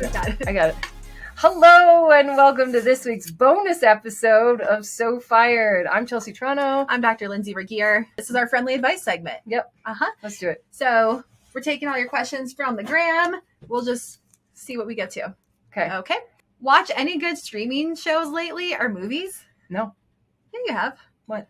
I got it. Hello and welcome to this week's bonus episode of So Fired. I'm Chelsea Toronto. I'm Dr. Lindsay Regier. This is our friendly advice segment. Yep. Let's do it. So we're taking all your questions from the gram. We'll just see what we get to. Okay. Watch any good streaming shows lately or movies? No. Yeah, you have. What?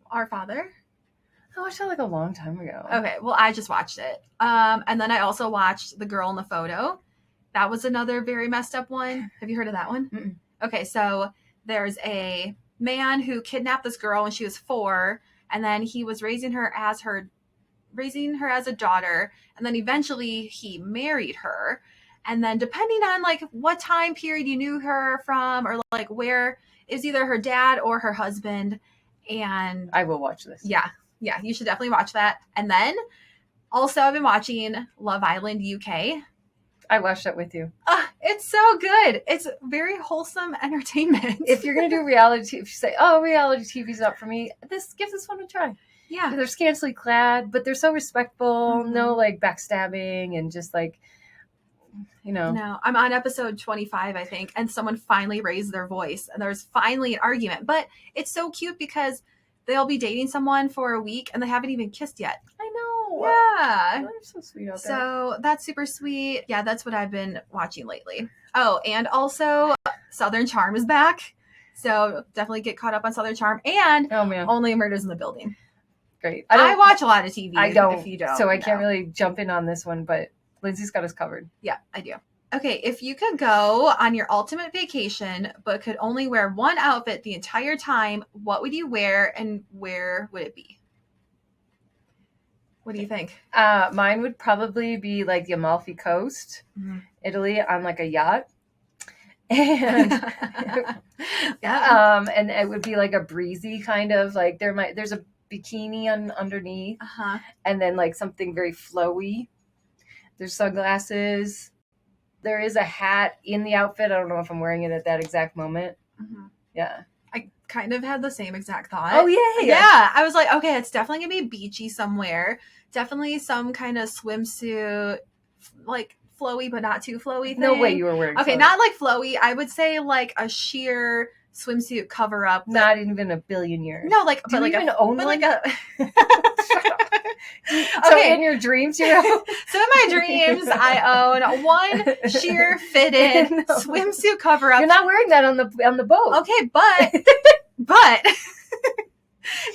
Our Father. I watched that like a long time ago. Okay, well, I just watched it. And then I also watched The Girl in the Photo. That was another very messed up one. Have you heard of that one? Mm-mm. Okay, so there's a man who kidnapped this girl when she was 4, and then he was raising her as a daughter, and then eventually he married her. And then depending on like what time period you knew her from, or like where, is either her dad or her husband. And I will watch this. Yeah, you should definitely watch that. And then also I've been watching Love Island UK. I watched that with you. It's so good. It's very wholesome entertainment. If you're going to do reality, if you say, oh, reality TV's not for me, give this one a try. Yeah. They're scantily clad, but they're so respectful. Mm-hmm. No like backstabbing and just like, you know. No, I'm on episode 25, I think, and someone finally raised their voice and there's finally an argument. But it's so cute because they'll be dating someone for a week and they haven't even kissed yet. I know. Yeah. They're so sweet out there. So that's super sweet. Yeah, that's what I've been watching lately. Oh, and also Southern Charm is back. So definitely get caught up on Southern Charm and Only Murders in the Building. Great. I watch a lot of TV. I don't. If you don't. So I can't really jump in on this one, but Lindsay's got us covered. Yeah, I do. Okay, if you could go on your ultimate vacation, but could only wear one outfit the entire time, what would you wear and where would it be? What do you think? Mine would probably be like the Amalfi Coast, Italy, on like a yacht. And and it would be like a breezy kind of like there's a bikini underneath, and then like something very flowy. There's sunglasses. There is a hat in the outfit. I don't know if I'm wearing it at that exact moment. Yeah. I kind of had the same exact thought. Oh, yeah. Yeah. I was like, okay, it's definitely going to be beachy somewhere. Definitely some kind of swimsuit, like flowy, but not too flowy thing. No way you were wearing Okay, flowy. not like flowy. I would say like a sheer swimsuit cover up. Not even a billion years. No, like, do you even own one? Like a... So in your dreams, you know? So in my dreams, I own one sheer fitted swimsuit cover up. You're not wearing that on the boat. Okay, but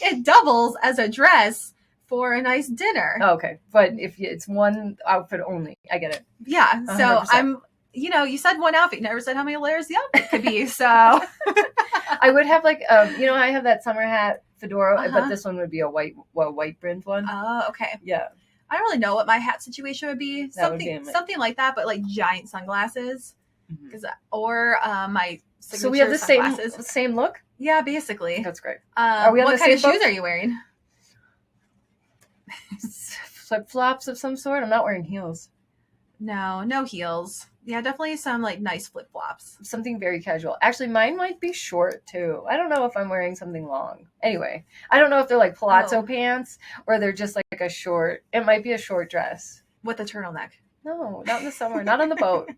it doubles as a dress for a nice dinner. Oh, okay, but if it's one outfit only, I get it. Yeah, so 100%. I'm. You said one outfit. You never said how many layers the outfit could be. So I would have like I have that summer hat fedora, but this one would be a white brimmed one. Oh, okay. Yeah. I don't really know what my hat situation would be. Something like that, but like giant sunglasses, or my signature. So we have the sunglasses. same look. Yeah, basically. That's great. Are we on what kind of shoes are you wearing? Flip flops of some sort. I'm not wearing heels. No heels. Yeah, definitely some like nice flip flops. Something very casual. Actually, mine might be short too. I don't know if I'm wearing something long. Anyway, I don't know if they're like palazzo pants or they're just like a short. It might be a short dress with a turtleneck. No, not in the summer. Not on the boat.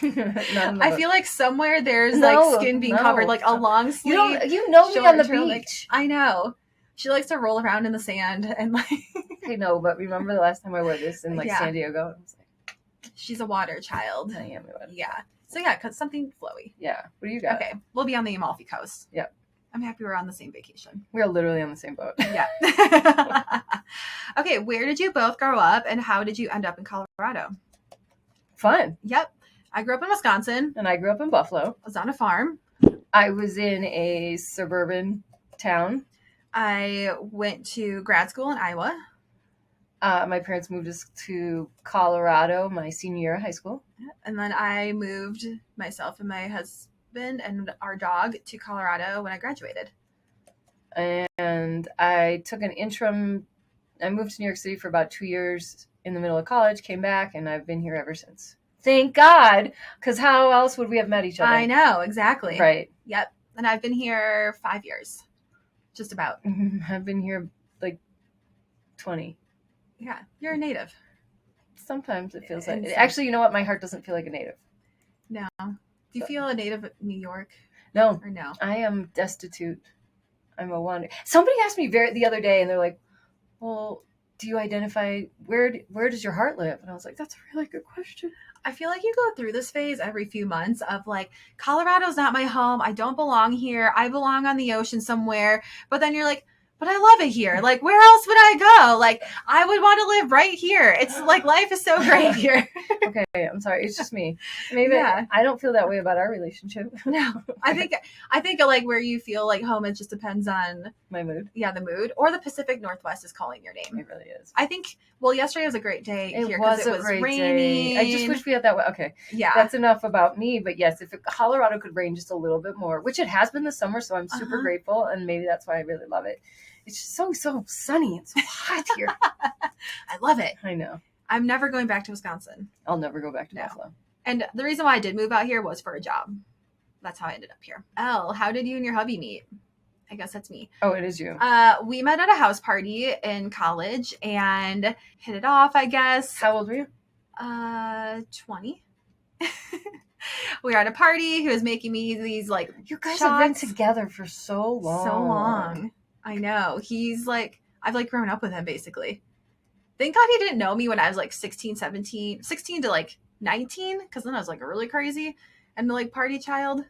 I feel like somewhere there's like skin being covered, like a long sleeve. You know me on the beach. I know. She likes to roll around in the sand and like. I know, but remember the last time I wore this in like San Diego? I was like, she's a water child. I am. Yeah. So yeah, cause something flowy. Yeah. What do you got? Okay, we'll be on the Amalfi Coast. Yep. I'm happy we're on the same vacation. We're literally on the same boat. Yeah. Okay, where did you both grow up and how did you end up in Colorado? Fun. Yep. I grew up in Wisconsin. And I grew up in Buffalo. I was on a farm. I was in a suburban town. I went to grad school in Iowa. My parents moved us to Colorado my senior year of high school. And then I moved myself and my husband and our dog to Colorado when I graduated. And I took an interim. I moved to New York City for about 2 years in the middle of college, came back, and I've been here ever since. Thank God, because how else would we have met each other? I know, exactly. Right. Yep. And I've been here 5 years. Just about. I've been here like 20. Yeah, you're a native. Sometimes it feels like it. Actually, you know what? My heart doesn't feel like a native. Do you feel a native of New York? No. Or no? I am destitute. I'm a wander. Somebody asked me the other day, and they're like, well, do you identify, where does your heart live? And I was like, that's a really good question. I feel like you go through this phase every few months of like, Colorado's not my home. I don't belong here. I belong on the ocean somewhere. But then you're like, but I love it here. Like, where else would I go? Like, I would want to live right here. It's like, life is so great here. Okay, I'm sorry. It's just me. Maybe I don't feel that way about our relationship. No, I think like where you feel like home, it just depends on my mood. Yeah, the mood. Or the Pacific Northwest is calling your name. It really is. I think, well, yesterday was a great day here because it was raining. Day. I just wish we had that. Okay. Yeah. That's enough about me. But yes, if Colorado could rain just a little bit more, which it has been this summer, so I'm super grateful. And maybe that's why I really love it. It's just so sunny and so hot here. I love it. I know. I'm never going back to Wisconsin. I'll never go back to Buffalo. And the reason why I did move out here was for a job. That's how I ended up here. Elle, how did you and your hubby meet? I guess that's me. Oh, it is you. We met at a house party in college and hit it off, I guess. How old were you? 20. We were at a party. He was making me these like you guys shots. Have been together for so long. I know. He's like, I've like grown up with him basically. Thank God he didn't know me when I was like 16 to like 19, because then I was like really crazy and the like party child.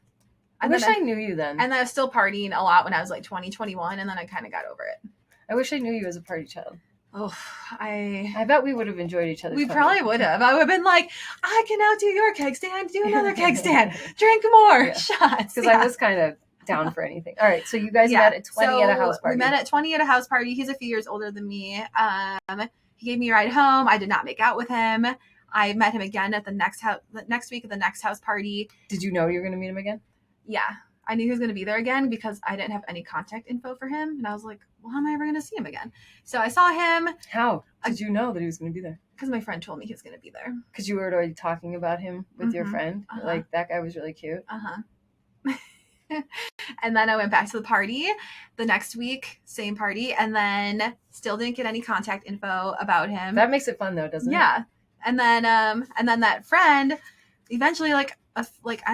I wish I knew you then. And I was still partying a lot when I was like 20, 21, and then I kind of got over it. I wish I knew you as a party child. Oh, I bet we would have enjoyed each other. We probably would have. I would have been like, I can now do your keg stand, do another keg stand, drink more shots. Because I was kind of down for anything. All right, so you guys met at 20 at a house party. We met at 20 at a house party. He's a few years older than me. He gave me a ride home. I did not make out with him. I met him again at the next week at the next house party. Did you know you were going to meet him again? Yeah. I knew he was going to be there again because I didn't have any contact info for him. And I was like, well, how am I ever going to see him again? So I saw him. How did you know that he was going to be there? Because my friend told me he was going to be there. Because you were already talking about him with your friend? Like, that guy was really cute? And then I went back to the party the next week, same party, and then still didn't get any contact info about him. That makes it fun though, doesn't it? Yeah. And then that friend eventually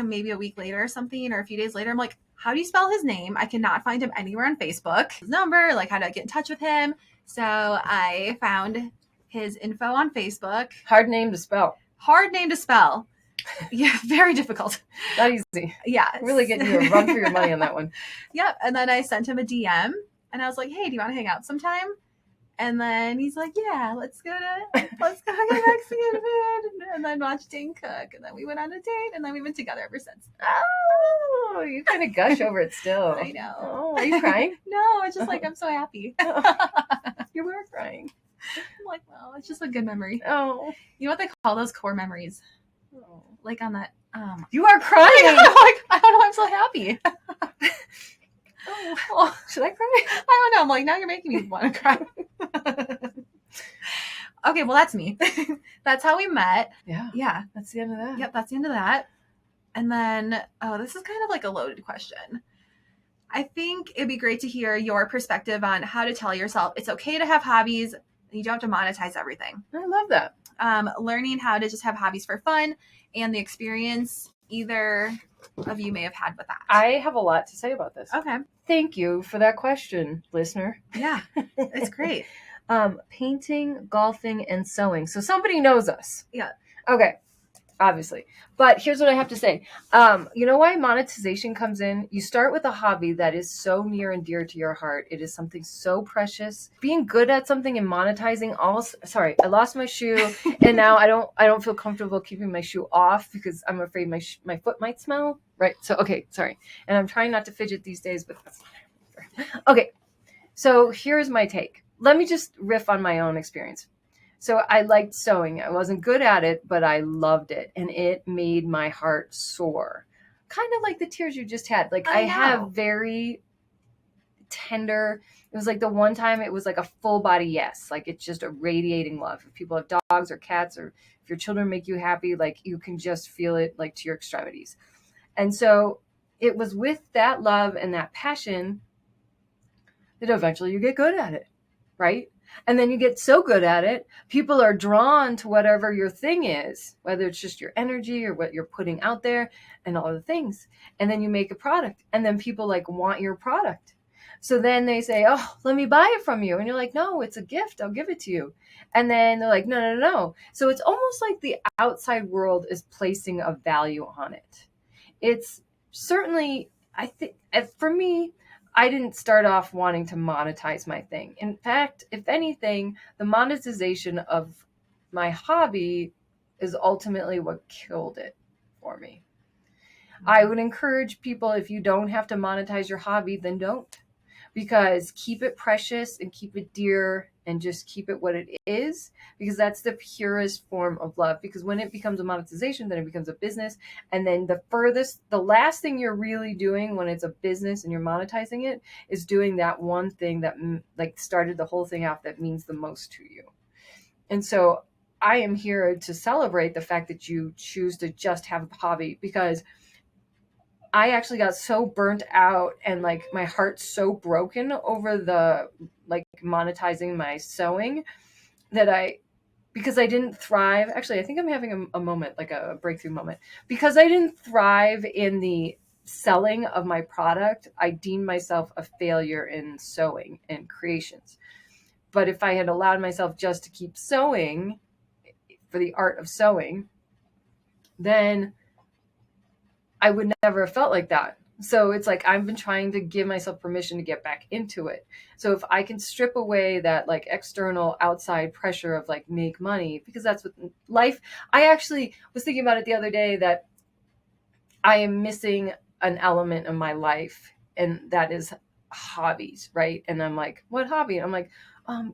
maybe a week later or something, or a few days later, I'm like, how do you spell his name? I cannot find him anywhere on Facebook. His number, like how do I get in touch with him? So I found his info on Facebook. Hard name to spell. Yeah, very difficult. Not easy. Yeah. Really getting you a run for your money on that one. Yep. And then I sent him a DM and I was like, hey, do you want to hang out sometime? And then he's like, yeah, let's go get Mexican food and then watch Dane cook. And then we went on a date and then we've been together ever since. Oh, you kind of gush over it still. I know. Oh, are you crying? No, it's just like, I'm so happy. You were crying. I'm like, well, it's just a good memory. Oh. You know what they call those core memories? Oh. Like on that. You are crying. I don't know. I'm so happy. Oh, should I cry? I don't know. I'm like, now you're making me want to cry. Okay, well, that's me. That's how we met. Yeah. That's the end of that. Yep, that's the end of that. And then, this is kind of like a loaded question. I think it'd be great to hear your perspective on how to tell yourself it's okay to have hobbies. You don't have to monetize everything. I love that. Learning how to just have hobbies for fun and the experience either of you may have had with that. I have a lot to say about this. Okay. Thank you for that question, listener. Yeah, it's great. Painting, golfing, and sewing. So somebody knows us. Yeah. Okay. Obviously. But here's what I have to say. You know why monetization comes in? You start with a hobby that is so near and dear to your heart. It is something so precious. Being good at something and monetizing I lost my shoe and now I don't feel comfortable keeping my shoe off because I'm afraid my foot might smell. Right. So, okay, sorry. And I'm trying not to fidget these days, but that's not. Okay. So here's my take. Let me just riff on my own experience. So I liked sewing. I wasn't good at it, but I loved it. And it made my heart soar. Kind of like the tears you just had. Like I have very tender, it was like the one time it was like a full body yes. Like it's just a radiating love. If people have dogs or cats or if your children make you happy, like you can just feel it like to your extremities. And so it was with that love and that passion that eventually you get good at it. right? And then you get so good at it, people are drawn to whatever your thing is, whether it's just your energy or what you're putting out there and all the things. And then you make a product, and then people like want your product. So then they say, oh, let me buy it from you. And you're like, no, it's a gift. I'll give it to you. And then they're like, no, no, no. So it's almost like the outside world is placing a value on it. It's certainly, I think, for me, I didn't start off wanting to monetize my thing. In fact, if anything, the monetization of my hobby is ultimately what killed it for me. I would encourage people, if you don't have to monetize your hobby, then don't. Because keep it precious and keep it dear and just keep it what it is, because that's the purest form of love. Because when it becomes a monetization, then it becomes a business. And then the last thing you're really doing when it's a business and you're monetizing it is doing that one thing that like started the whole thing off that means the most to you. And so I am here to celebrate the fact that you choose to just have a hobby, because I actually got so burnt out and like my heart so broken over the like monetizing my sewing that because I didn't thrive. Actually, I think I'm having a moment, like a breakthrough moment, because I didn't thrive in the selling of my product. I deemed myself a failure in sewing and creations. But if I had allowed myself just to keep sewing for the art of sewing, then I would never have felt like that. So it's like I've been trying to give myself permission to get back into it. So if I can strip away that like external outside pressure of like make money, because that's what life, I actually was thinking about it the other day that I am missing an element of my life, and that is hobbies, right? And I'm like, what hobby? I'm like,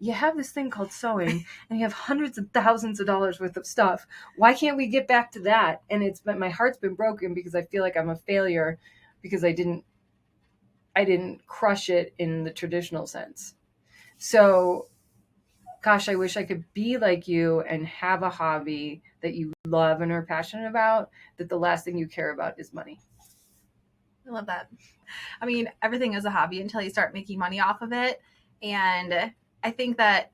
you have this thing called sewing and you have hundreds of thousands of dollars worth of stuff. Why can't we get back to that? And my heart's been broken because I feel like I'm a failure because I didn't crush it in the traditional sense. So gosh, I wish I could be like you and have a hobby that you love and are passionate about, that the last thing you care about is money. I love that. I mean, everything is a hobby until you start making money off of it. And I think that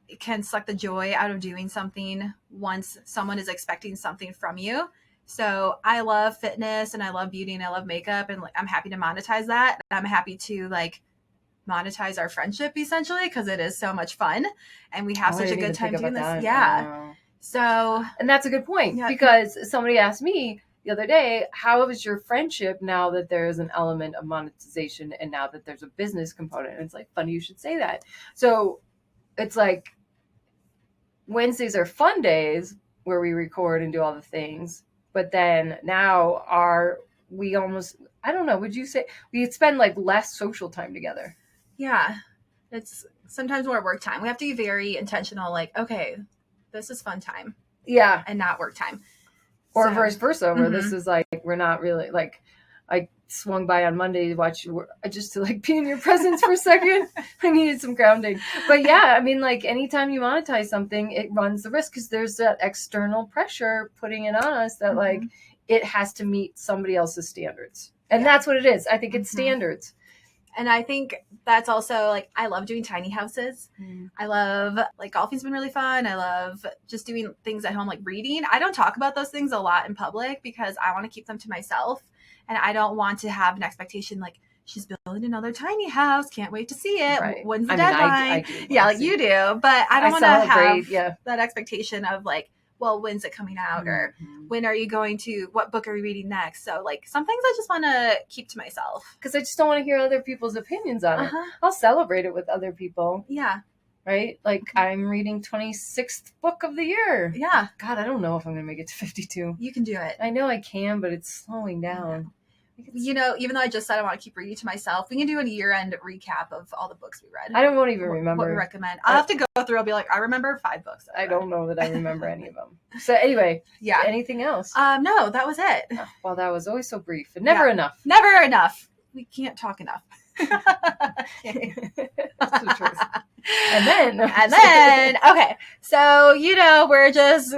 it can suck the joy out of doing something once someone is expecting something from you. So I love fitness and I love beauty and I love makeup, and like, I'm happy to monetize that. I'm happy to like monetize our friendship essentially, because it is so much fun and we have such a good time doing this. That. Yeah. So, and that's a good point, because somebody asked me the other day, how is your friendship now that there's an element of monetization and now that there's a business component? And it's like, funny you should say that. So it's like Wednesdays are fun days where we record and do all the things. But then now we almost, I don't know, would you say we spend like less social time together? Yeah. It's sometimes more work time. We have to be very intentional. Like, okay, this is fun time. Yeah. And not work time. Or vice versa, where this is like, we're not really like, I swung by on Monday to watch you just to like be in your presence for a second. I needed some grounding. But yeah, I mean, like anytime you monetize something, it runs the risk because there's that external pressure putting it on us that like it has to meet somebody else's standards. And that's what it is. I think it's standards. And I think that's also like, I love doing tiny houses. I love like golfing's been really fun. I love just doing things at home, like reading. I don't talk about those things a lot in public because I want to keep them to myself. And I don't want to have an expectation like, she's building another tiny house. Can't wait to see it. Right. When's the deadline? I do like you do. But I don't want to have that expectation of like, well, when's it coming out? Or when are you going to, what book are we reading next? So like some things I just want to keep to myself. Because I just don't want to hear other people's opinions on it. I'll celebrate it with other people. Yeah. Right? Like I'm reading 26th book of the year. Yeah. God, I don't know if I'm going to make it to 52. You can do it. I know I can, but it's slowing down. You know, even though I just said I want to keep reading to myself, we can do a year-end recap of all the books we read. I won't even remember. What we recommend. I'll have to go through. I'll be like, I remember 5 books. I don't know that I remember any of them. So anyway, anything else? No, that was it. Oh, well, that was always so brief and never enough. Never enough. We can't talk enough. That's the truth. And then, okay. So, you know, we're just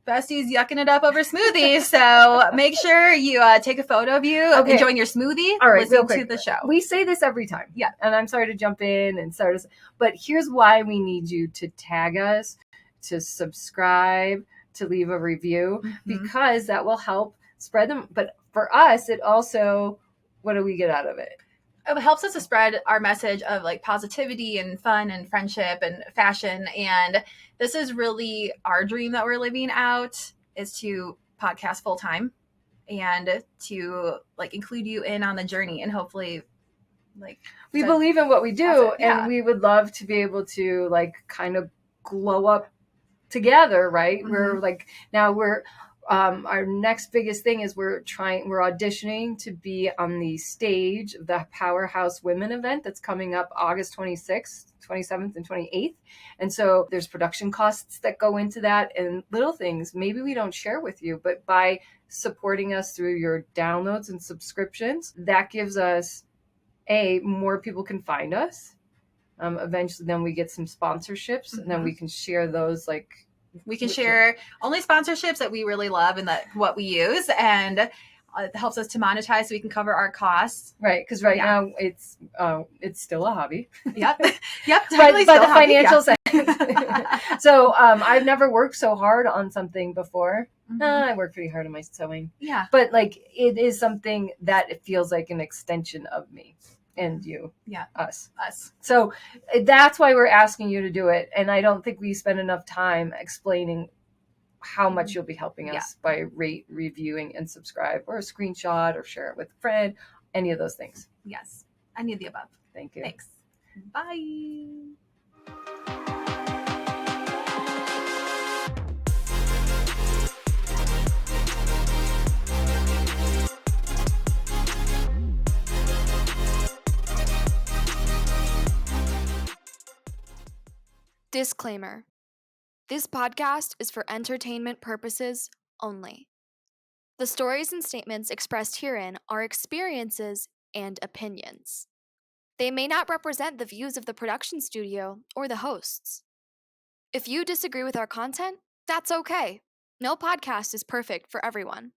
Besties yucking it up over smoothies. So make sure you take a photo of you enjoying your smoothie. All right, listening to the show. We say this every time. Yeah. And I'm sorry to jump in and start us, but here's why we need you to tag us, to subscribe, to leave a review, because that will help spread them. But for us, it also, what do we get out of it? It helps us to spread our message of like positivity and fun and friendship and fashion. And this is really our dream that we're living out, is to podcast full time and to like include you in on the journey, and hopefully like we believe in what we do, and we would love to be able to like kind of glow up together, right? We're like, now we're our next biggest thing is we're auditioning to be on the stage of the Powerhouse Women event that's coming up August 26th, 27th, and 28th. And so there's production costs that go into that, and little things maybe we don't share with you, but by supporting us through your downloads and subscriptions, that gives us more people can find us. Eventually then we get some sponsorships, and then we can share those, like we can share only sponsorships that we really love and that what we use, and it helps us to monetize so we can cover our costs. Right, because now it's still a hobby. Yep. But the financial sense. So I've never worked so hard on something before. I work pretty hard on my sewing. Yeah. But like it is something that it feels like an extension of me and you. Yeah. Us. So that's why we're asking you to do it. And I don't think we spend enough time explaining how much you'll be helping us by reviewing, and subscribe, or a screenshot, or share it with a friend, any of those things. Yes. Any of the above. Thank you. Thanks. Bye. Disclaimer. This podcast is for entertainment purposes only. The stories and statements expressed herein are experiences and opinions. They may not represent the views of the production studio or the hosts. If you disagree with our content, that's okay. No podcast is perfect for everyone.